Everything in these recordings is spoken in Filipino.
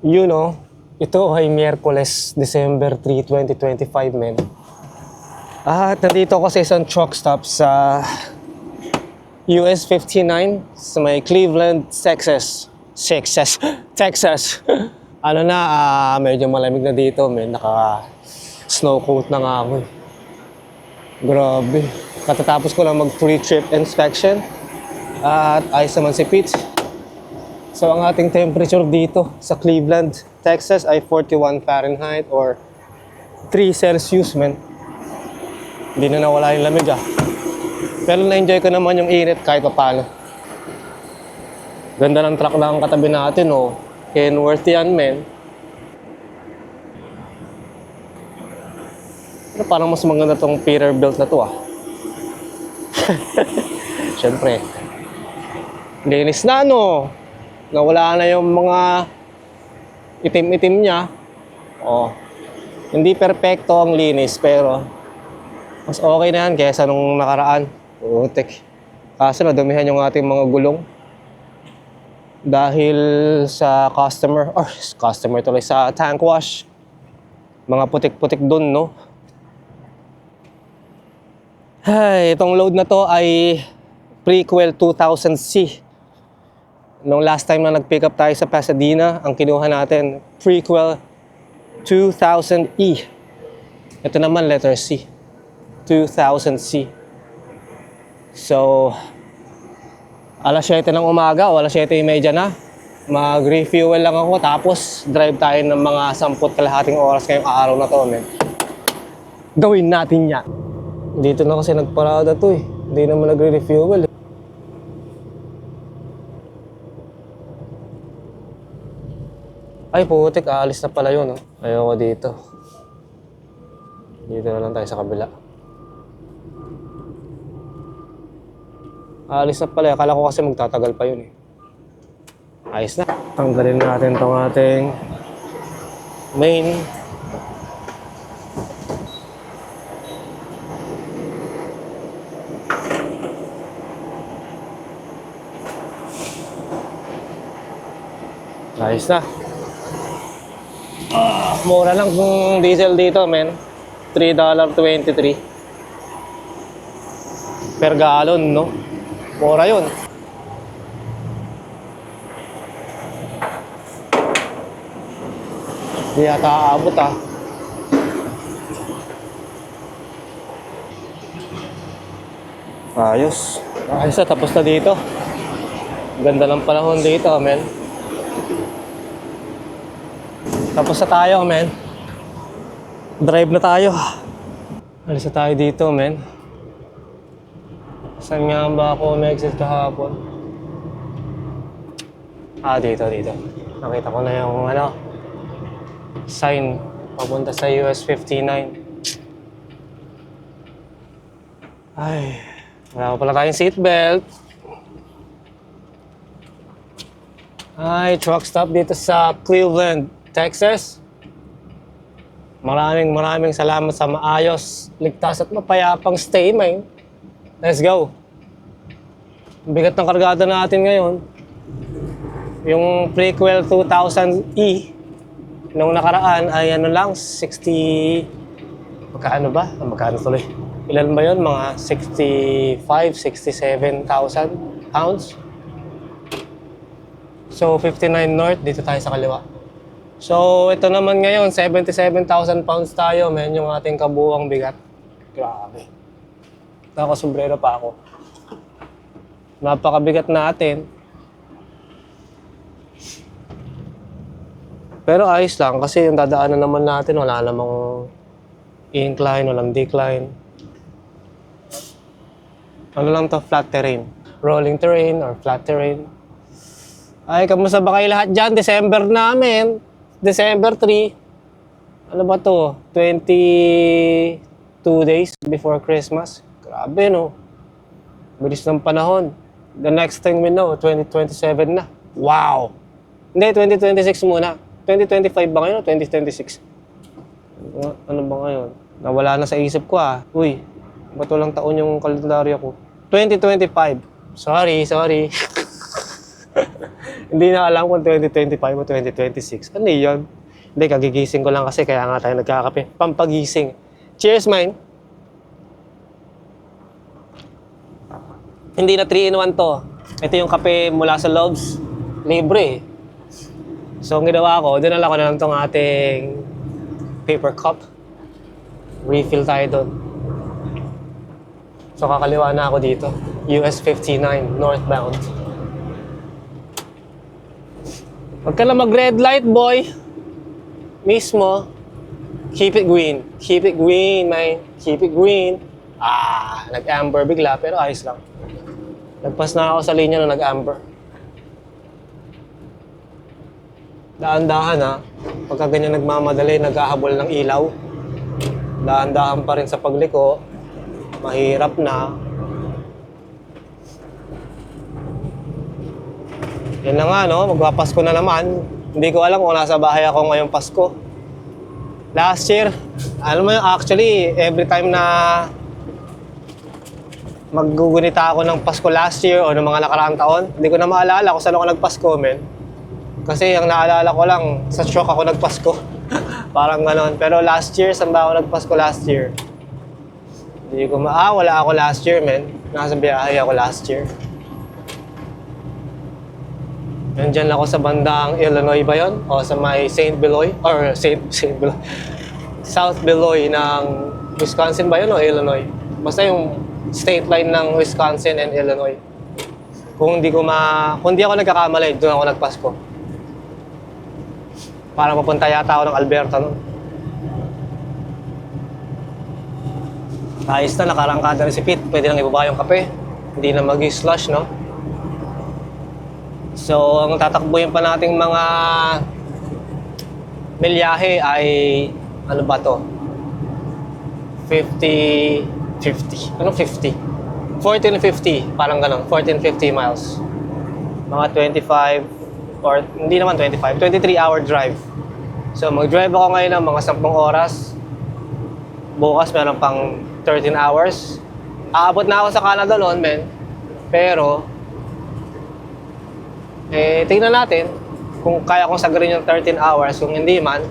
You know, ito ay Miyerkules, December 3, 2025, men. At nandito ako sa isang truck stop sa US 59 sa may Cleveland, Texas. Texas. Ano na, medyo malamig na dito, men. Naka-snow coat na nga ako. Grabe. Katatapos ko lang mag-pre-trip inspection. At ayos naman si Pete. So ang ating temperature dito sa Cleveland, Texas ay 41 Fahrenheit or 3 Celsius, men. Hindi na nawala yung lamig Pero na-enjoy ko naman yung init kahit pa paano. Ganda ng truck lang ang katabi natin, oh. Kenworth yan, men. Pero parang mas maganda tong Peterbilt na to, Siyempre. Linis na, no? Nawala na yung mga itim-itim niya. Oh. Hindi perpekto ang linis, pero mas okay na yan kaysa nung nakaraan. Putik. Kaso nadumihan yung ating mga gulong. Dahil sa customer tuloy sa tank wash. Mga putik-putik dun, no? Ay, itong load na to ay Prequel 2000C. Nung last time na nag-pick up tayo sa Pasadena, ang kinuha natin, Prequel 2000E. Ito naman, letter C. 2000C. So, alas 7 ng umaga o alas 7:30 na. Mag-refuel lang ako, tapos drive tayo ng mga 10 oras ngayong araw na to, men. Gawin natin yan. Dito na kasi nagparada to, Hindi naman nagre-refuel, Ay, putik, aalis na pala yun, Ayoko dito. Dito na lang tayo sa kabila. Aalis na pala. Akala ko kasi magtatagal pa yun, Ayos na. Tanggalin natin tong ating main. Ayos na. Mura lang kung diesel dito, men. $3.23 per gallon, no? Mura yun. Hindi yata aabot, Ayos. Ayos na, tapos na dito. Ganda ng panahon dito, men. Tapos na tayo, men. Drive na tayo. Alis na tayo dito, men. Saan nga ba ako mag-exit kahapon? Dito. Nakita ko na yung, sign. Papunta sa US 59. Ay, wala pa pala tayong seatbelt. Ay, truck stop dito sa Cleveland, Texas. Maraming salamat sa maayos, ligtas at mapayapang stay, man. Let's go. Bigat ng kargada natin ngayon. Yung Prequel 2000E nung nakaraan ay lang, 60... Magkano ba? Magkano tuloy? Ilan ba yun? Mga 67,000 pounds. So, 59 north, dito tayo sa kaliwa. So, ito naman ngayon, 77,000 pounds tayo, men, yung ating kabuuang bigat. Grabe. Nakasombrero pa ako. Napakabigat natin. Pero ayos lang, kasi yung dadaanan naman natin, wala namang incline, walang decline. Ano lang to? Flat terrain. Rolling terrain or flat terrain. Ay, kamusta ba kayo lahat dyan? December namin. December 3. Ano ba to? 22 days before Christmas. Grabe, no? Bilis ng panahon. The next thing we know, 2027 na. Wow! Hindi, 2026 muna. 2025 ba ngayon o 2026? Ano ba ngayon? Nawala na sa isip ko, Uy, ba't walang taon yung kalendaryo ko? 2025. Sorry. Hindi na alam kung 2025 o 2026. Ano yun? Hindi, kagigising ko lang kasi kaya nga tayo nagkakape. Pampagising. Cheers, mine! Hindi na 3-in-1 to. Ito yung kape mula sa Loves. Libre. So, ang ginawa ko, dinala ko na lang tong ating paper cup. Refill tayo doon. So, kakaliwa na ako dito. US 59, northbound. Huwag ka na mag-red light, boy. Mismo. Keep it green. Keep it green, man. Keep it green. Nag-amber bigla, pero ayos lang. Nagpas na ako sa linya na nag-amber. Daan-dahan ha. Pagka ganyan nagmamadali, naghahabol ng ilaw. Daan-dahan pa rin sa pagliko. Mahirap na. Yan na nga, no? Magpapasko na naman. Hindi ko alam kung nasa bahay ako ngayong Pasko. Last year, alam mo yun, actually, every time na maggugunita ako ng Pasko last year o ng mga nakaraang taon, hindi ko na maalala kung saan ako nagpasko, men. Kasi ang naalala ko lang, sa shock ako nagpasko. Parang ganon. Pero last year, saan ba ako nagpasko last year? Hindi ko wala ako last year, men. Nasa biyahe ako last year. Nandyan ako sa bandang Illinois ba yun? O sa may St. Beloy? Or St. Beloy. South Beloy ng Wisconsin ba yun o Illinois? Basta yung state line ng Wisconsin and Illinois. Kung di ako nagkakamali, doon ako nagpasko. Para mapunta yata ako ng Alberta noon. Ayos na, nakarangkada na si Pete. Pwede nang ibaba yung kape. Hindi na mag-slush, no? So, ang tatakbuhin pa nating mga milyahe ay, ano ba to? 50. Anong 50? 14 and 50. Parang ganun. 14, 50 miles. Mga 25 or hindi naman 25. 23-hour drive. So mag-drive ako ngayon ng mga 10 oras. Bukas meron pang 13 hours. Aabot na ako sa Canada noon, men. Pero tingnan natin kung kaya kong sagarin yung 13 hours. Kung hindi man,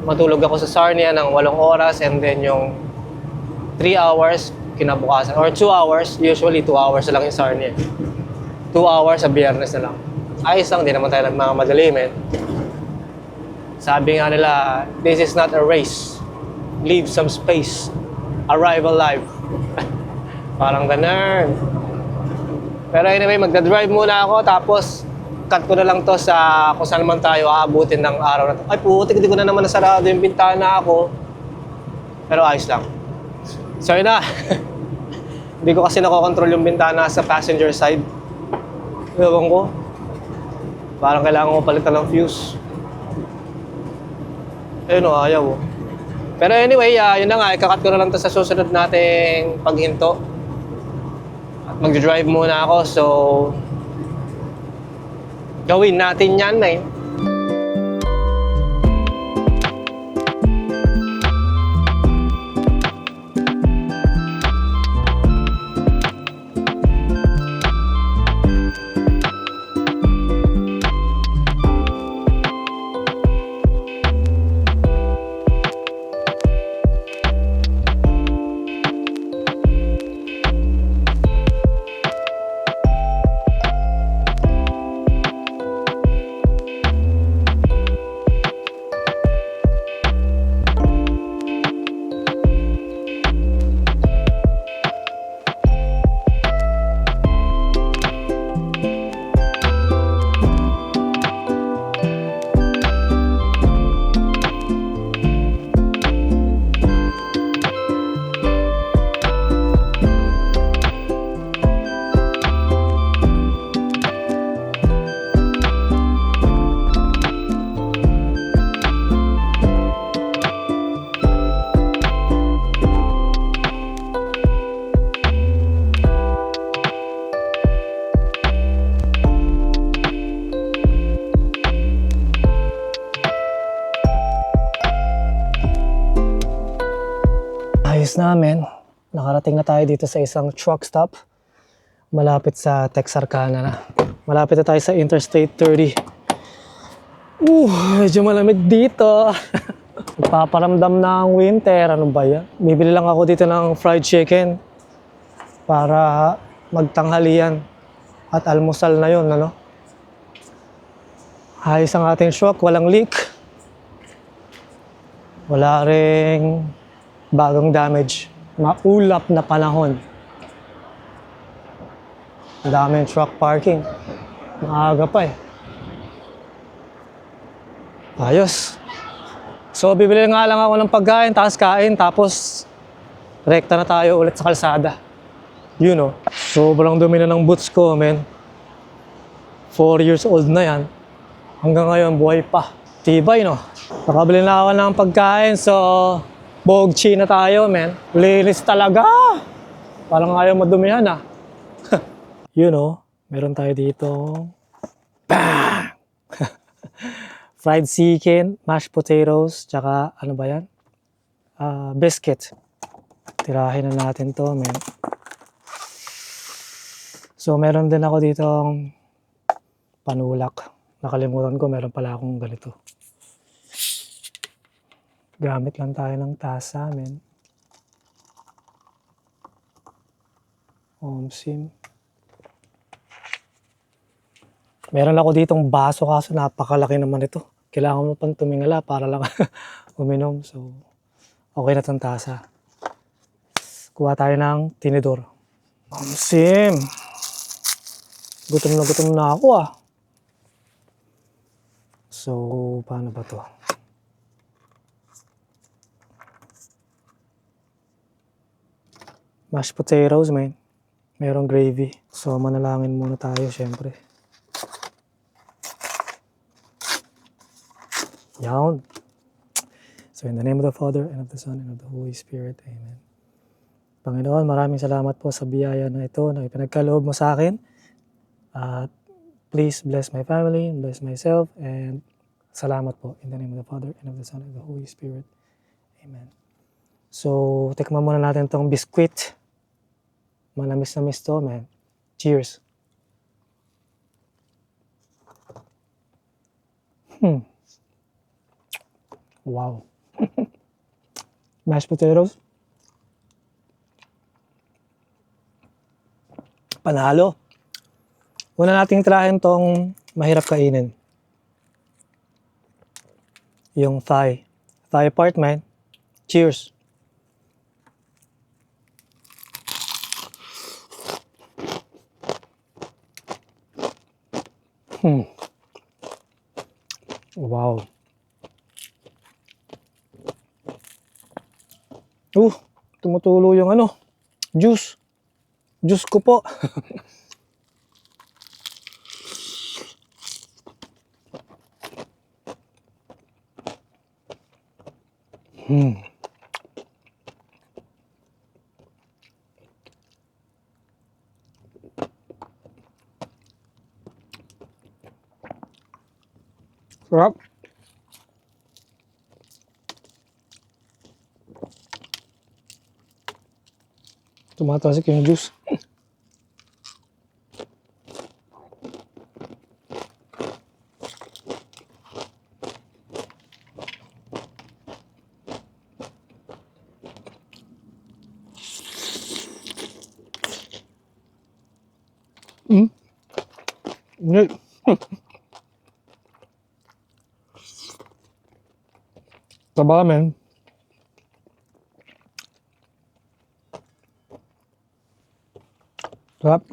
matulog ako sa Sarnia ng 8 oras and then yung 3 hours kinabukasan. Or 2 hours. Usually 2 hours na lang yung Sarnia. 2 hours sa Biyernes na lang. Ayos lang, di naman tayo nagmamadali, men. Sabi nga nila, this is not a race. Leave some space. Arrive alive. Parang ganun. Pero anyway, magdadrive muna ako. Tapos, cut ko na lang to sa kung saan naman tayo aabutin ng araw na to. Ay putik, hindi ko na naman nasarado yung bintana ako. Pero ayos lang. So yun na. Hindi ko kasi nakokontrol yung bintana sa passenger side. Ewan ko. Parang kailangan ko palitan ng fuse. Ayun o, ayaw o. Pero anyway, yun na nga. Ikakat ko na lang to sa susunod nating paghinto. At mag-drive muna ako. So, gawin natin yan, eh. Ayos namin. Nakarating na tayo dito sa isang truck stop malapit sa Texarkana na. Malapit na tayo sa Interstate 30. Medyo malamig dito. Nagpaparamdam na ang winter. Ano ba yan? Bibili lang ako dito ng fried chicken para magtanghalian at almusal na yun, ano? Ayos ang ating shock, walang leak. Wala ring bagong damage. Maulap na panahon. Ang daming truck parking. Maaga pa eh. Ayos. So, bibili nga lang ako ng pagkain, kain, tapos rekta na tayo ulit sa kalsada. You know, sobrang dumi na ng boots ko, men. 4 years old na yan. Hanggang ngayon, buhay pa. Tibay, no? Nakabili na ako ng pagkain, so bogchi na tayo, men. Linis talaga. Parang ayaw madumihan, ah. You know, meron tayo dito. Bang! Fried chicken, mashed potatoes, tsaka ano ba yan? Biscuit. Tirahin na natin to, men. So, meron din ako dito panulak. Nakalimutan ko, meron pala akong ganito. Gamit lang tayo ng tasa, men. Omsim. Meron ako ditong baso kaso napakalaki naman ito. Kailangan mo pang tumingala para lang uminom. So, okay na itong tasa. Kuha tayo ng tinidor. Omsim. Gutom na ako ah. So, paano ba to? Mashed potatoes, man. Merong gravy. So, manalangin muna tayo, syempre. Yan. So, in the name of the Father, and of the Son, and of the Holy Spirit. Amen. Panginoon, maraming salamat po sa biyaya na ito na ipinagkaloob mo sa akin. At please bless my family, bless myself, and salamat po in the name of the Father, and of the Son, and of the Holy Spirit. Amen. So, tikman muna natin tong biscuit. Manamis-namis to, man. Cheers. Wow. Mashed potatoes. Panalo. Una nating tirahin tong mahirap kainin. Yung thigh. Thigh part, man. Cheers. Wow. Tumutulo yung ano, juice. Juice ko po. Sarap. Tumatasik yung juice. Taba, men. Sarap.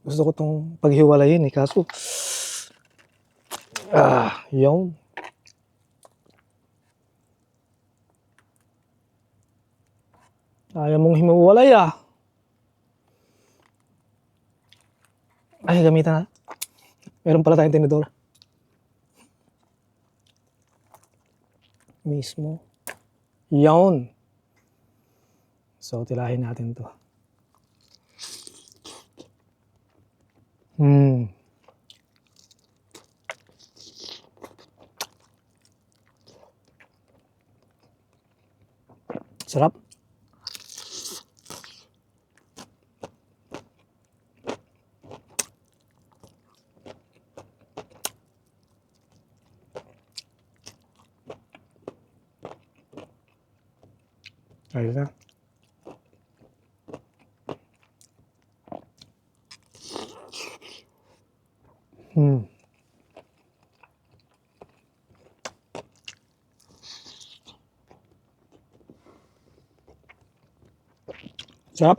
Gusto ko itong paghiwalayin eh, kaso yun. Ayaw mong himuwalay ah. Ay, gamitan na. Meron pala tayong tinidor. Mismo. Yun. So, tilahin natin to. Sarap. Ayun na. Hmm. Sarap.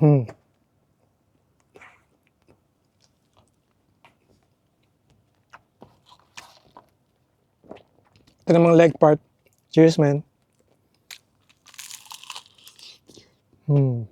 Hmm. Ito namang leg part. Cheers, man. Hmm.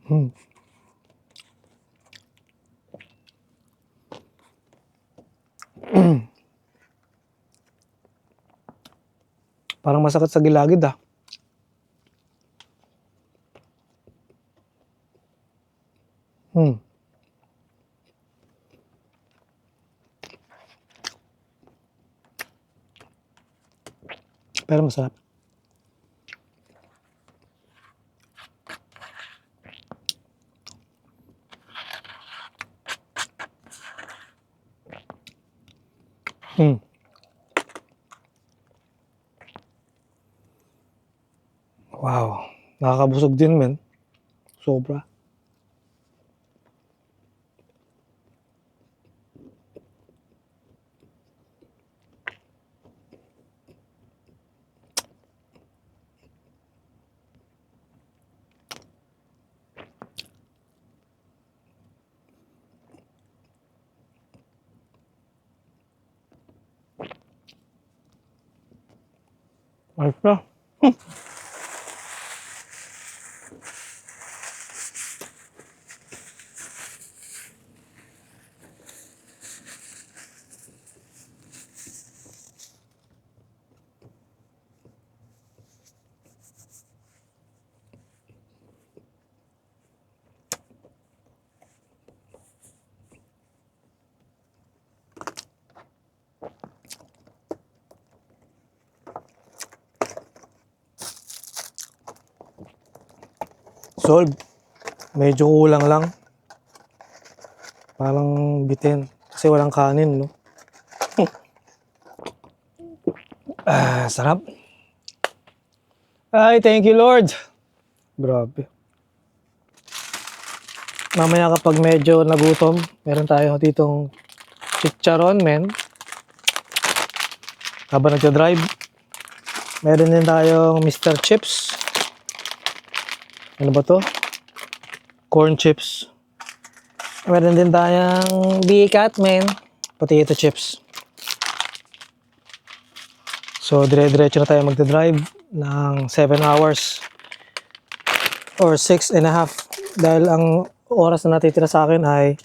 Hmm. Hmm. Parang masakit sa gilagid ah. Hmm. Pero masarap. Hmm. Wow. Nakakabusog din, men. Sobra. Ayos na. Solve. Medyo kulang lang. Parang bitin. Kasi walang kanin, no? Sarap. Ay, thank you, Lord. Grabe. Mamaya kapag medyo nagutom, meron tayo ditong chicharon, men. Habang nagja-drive. Meron din tayong Mr. Chips. Ano ba to? Corn chips. Meron din tayong Bicat, men. Potato chips. So, dire-diretso na tayo magdadrive ng 7 hours or 6.5 dahil ang oras na natitira sa akin ay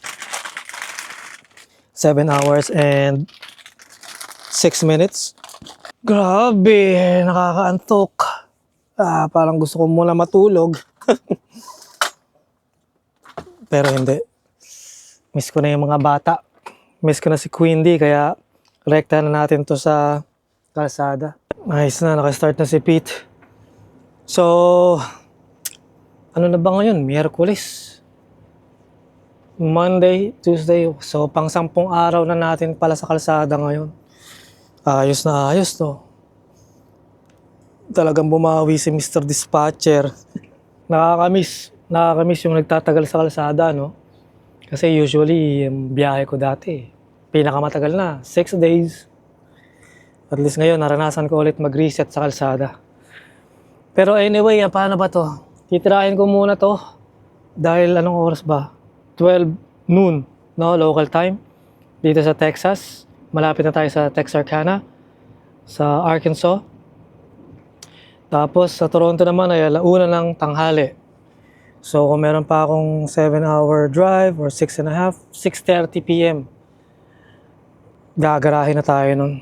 7 hours and 6 minutes. Grabe, nakakaantok. Parang gusto ko muna matulog. Pero hindi. Miss ko na yung mga bata. Miss ko na si Quindy, kaya rekta na natin to sa kalsada. Nice na, nakastart na si Pete. So, ano na ba ngayon? Miyerkules. Monday, Tuesday. So, pang 10 araw na natin pala sa kalsada ngayon. Ayos na ayos to. Talagang bumawi si Mr. Dispatcher. Nakakamiss yung nagtatagal sa kalsada, no? Kasi usually, yung biyahe ko dati, pinakamatagal na, 6 days. At least ngayon, naranasan ko ulit mag-reset sa kalsada. Pero anyway, paano ba to? Titirahin ko muna to. Dahil anong oras ba? 12 noon, no? Local time. Dito sa Texas. Malapit na tayo sa Texarkana. Sa Arkansas. Tapos sa Toronto naman ay alauna ng tanghali. So kung meron pa akong 7-hour drive or 6.5, 6:30 p.m. Gagarahin na tayo nun.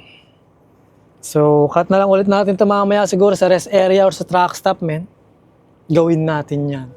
So cut na lang ulit natin ito mamaya siguro sa rest area or sa truck stop, men. Gawin natin yan.